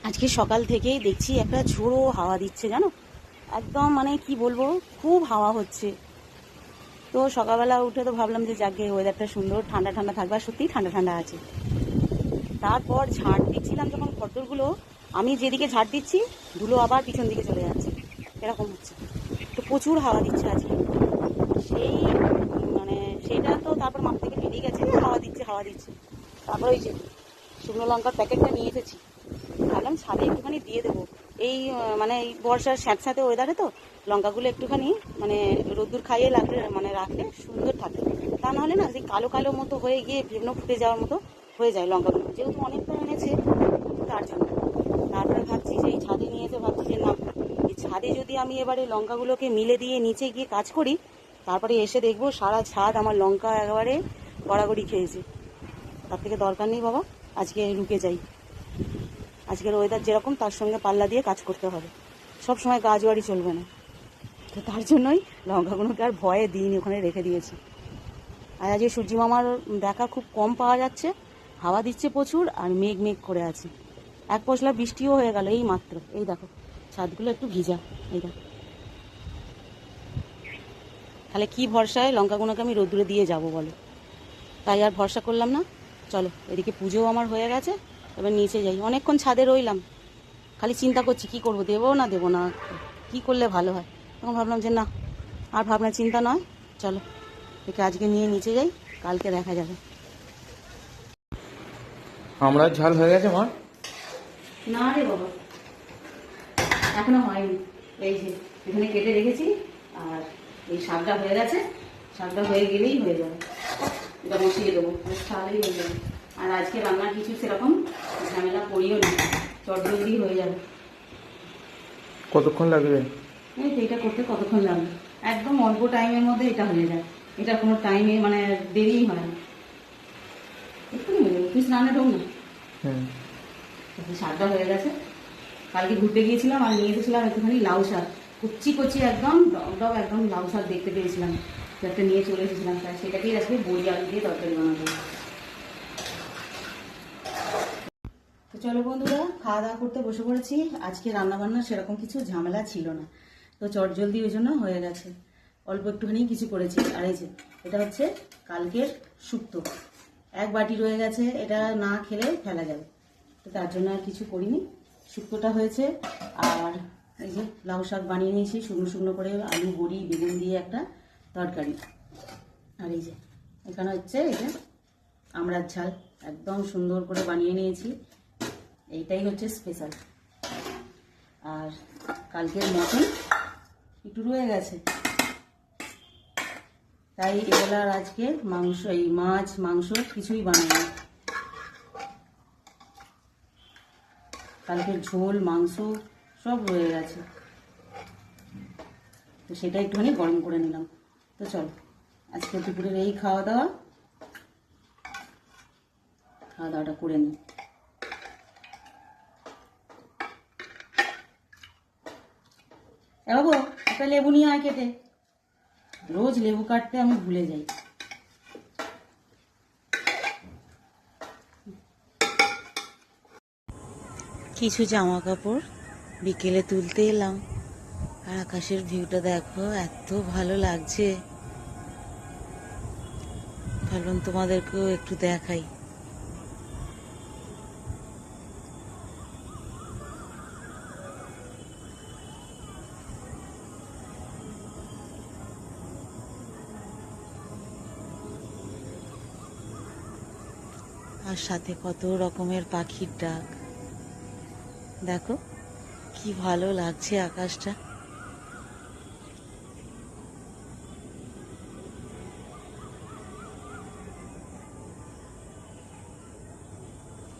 আজকে সকাল থেকেই দেখছি একটা ঝোড়ো হাওয়া দিচ্ছে, জানো, একদম মানে কি বলবো, খুব হাওয়া হচ্ছে। তো সকালবেলা উঠে তো ভাবলাম যে যাকে ওয়েদারটা সুন্দর, ঠান্ডা ঠান্ডা থাকবে, আর সত্যিই ঠান্ডা ঠান্ডা আছে। তারপর ঝাড় দিচ্ছিলাম যখন খড়দরগুলো, আমি যেদিকে ঝাড় দিচ্ছি ধুলো আবার পিছন দিকে চলে যাচ্ছে, এরকম হচ্ছে। তো প্রচুর হাওয়া দিচ্ছে আজকে। সেই মানে সেটা তো তারপর মাপ থেকে বেরিয়ে গেছে, হাওয়া দিচ্ছে হাওয়া দিচ্ছে। তারপর ওই যে শুকনো লঙ্কার প্যাকেটটা নিয়ে এসেছি, ভাবলাম ছাদে একটুখানি দিয়ে দেবো। এই মানে এই বর্ষার স্যাঁতস্যাঁতে ওয়েদারে তো লঙ্কাগুলো একটুখানি মানে রোদ্দুর খাইয়ে লাগলে মানে রাখলে সুন্দর থাকে। তা নাহলে না সেই কালো কালো মতো হয়ে গিয়ে ভেবনো ফুটে যাওয়ার মতো হয়ে যায় লঙ্কাগুলো, যেহেতু অনেকটা এনেছে তার জন্য। তারপরে ভাবছি সেই ছাদে নিয়ে এসে ভাবছি যে না, এই ছাদে যদি আমি এবারে লঙ্কাগুলোকে মিলে দিয়ে নিচে গিয়ে কাজ করি, তারপরে এসে দেখবো সারা ছাদ আমার লঙ্কা একেবারে গড়াগড়ি খেয়েছে। তার থেকে দরকার নেই বাবা, আজকে রুকে যাই। আজকের ওয়েদার যেরকম তার সঙ্গে পাল্লা দিয়ে কাজ করতে হবে, সব সময় গাছবাড়ি চলবে না। তো তার জন্যই লঙ্কাগুলোকে আর ভয়ে দিইনি, ওখানে রেখে দিয়েছি। আর আজকে সূর্যি মামার দেখা খুব কম পাওয়া যাচ্ছে, হাওয়া দিচ্ছে প্রচুর আর মেঘ মেঘ করে আছে। এক পশলা বৃষ্টিও হয়ে গেল এই মাত্র, এই দেখো ছাদগুলো একটু ভিজা, এই দেখো। তাহলে কি ভরসায় লঙ্কাগুলোকে আমি রোদ্দুরে দিয়ে যাব বলো? তাই আর ভরসা করলাম না। চলো, এদিকে পুজোও আমার হয়ে গেছে, এবার নিচে যাই। অনেকক্ষণ ছাদে রইলাম, খালি চিন্তা করছি কি করব, দেবো না দেবো না, কি করলে ভালো হয়। তখন ভাবলাম যে না, আর ভাবনা চিন্তা নয়, চলো একে আজকে নিয়ে নিচে যাই, কালকে দেখা যাবে। আমড়ার ঝাল হয়ে গেছে মা? না রে বাবা, এখনো হয়নি। এই যে এখানে কেটে রেখেছি, আর এই শাকটা হয়ে গেছে, শাকটা হয়ে গেলেই হয়ে যাবে। এটা বসিয়ে দেবো, তাহলেই হয়ে যাবে। আর আজকে রান্নার কিছু সেরকম ঝামেলা করিও না, চটজলদি হয়ে যাবে। কতক্ষণ লাগবে? এই তো এটা করতে কতক্ষণ লাগবে, একদম অল্প টাইমের মধ্যে এটা হয়ে যায়। এটা কোনো টাইমে মানে দেরিই হয় না, এক্ষুনি হয়ে যাবে। তুই স্নানে ঢোক না। শাকটা হয়ে গেছে। কালকে ঘুরতে গিয়েছিলাম আর নিয়ে এসেছিলাম একটুখানি লাউ শাক, কচি কচি একদম ডব ডব একদম লাউ শাক দেখতে পেয়েছিলাম, তো একটা নিয়ে চলে এসেছিলাম। তাই সেটাকেই আজকে বড়ি আলু দিয়ে তরকারি বানাবো। তো চলো বন্ধুরা, খাওয়া দাওয়া করতে বসে পড়েছি। আজকে রান্নাবান্না সেরকম কিছু ঝামেলা ছিল না, তো চটজলদি ওই জন্য হয়ে গেছে। অল্প একটুখানি কিছু করেছি। আর এই যে এটা হচ্ছে কালকের শুক্তো, এক বাটি রয়ে গেছে, এটা না খেলে ফেলা যাবে, তো তার জন্য আর কিছু করিনি। শুক্তোটা হয়েছে। আর এই যে লাউ শাক বানিয়ে নিয়েছি শুকনো শুকনো করে, আলু বড়ি বেগুন দিয়ে একটা তরকারি। আর এই যে এখানে হচ্ছে এই যে আমড়ার ঝাল, একদম সুন্দর করে বানিয়ে নিয়েছি, এইটাই হচ্ছে স্পেশাল। আর কালকের মটন একটু রয়ে গেছে, তাই এবেলা আর আজকে মাংস, এই মাছ মাংস কিছুই বানাইনি। কালকের ঝোল মাংস সব রয়ে গেছে, তো সেটা একটুখানি গরম করে নিলাম। তো চলো আজকে দুপুরের এই খাওয়া দাওয়াটা করে নিই। বাবু একটা লেবু নিয়ে আয় কেটে, রোজ লেবু কাটতে আমি ভুলে যাই। কিছু জামা কাপড় বিকেলে তুলতে এলাম, আর আকাশের ভিউটা দেখো, এত ভালো লাগছে, ভাবলাম তোমাদেরকেও একটু দেখাই। আর সাথে কত রকমের পাখির ডাক, দেখো কি ভালো লাগছে আকাশটা।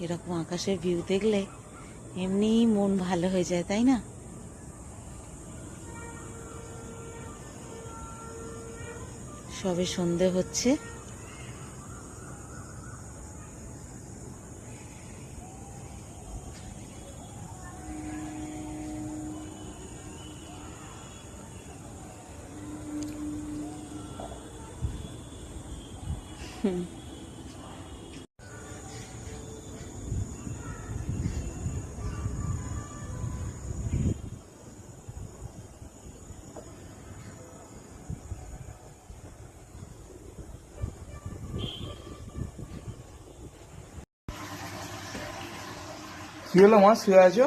এরকম আকাশের ভিউ দেখলে এমনিই মন ভালো হয়ে যায়, তাই না? সবে সন্ধে হচ্ছে, কি হলো মা, শুয়ে আছো?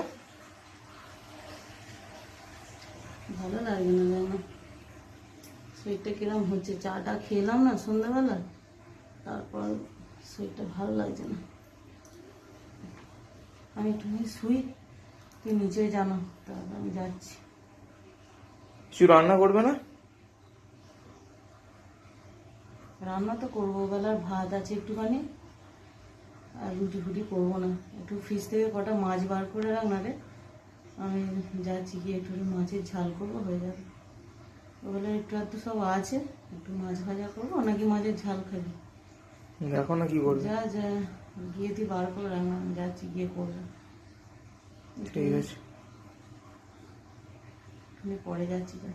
ভালো লাগে না জানো, শরীরটা কিরম হচ্ছে, চাটা খেলাম না সন্ধ্যাবেলা, তারপর শরীরটা ভালো লাগছে না। আমি একটুখানি শুই, তুই নিচে জানো, তারপর আমি যাচ্ছি। কিছু রান্না করবে না? রান্না তো করবো, বেলার ভাত আছে একটুখানি, আর রুটি ফুটি করবো না। একটু ফ্রিজ থেকে কটা মাছ বার করে রাখ না রে, আমি যাচ্ছি গিয়ে একটু মাছের ঝাল করবো, হয়ে যাবে। ওগুলো একটু আধটু সব আছে, একটু মাছ ভাজা করবো, নাকি মাছের ঝাল খাবি? দেখো না কি করবে। যা যা, গিয়ে তুই বার করে রাখ না, আমি যাচ্ছি গিয়ে করবো। ঠিক আছে। পরে যাচ্ছি যা।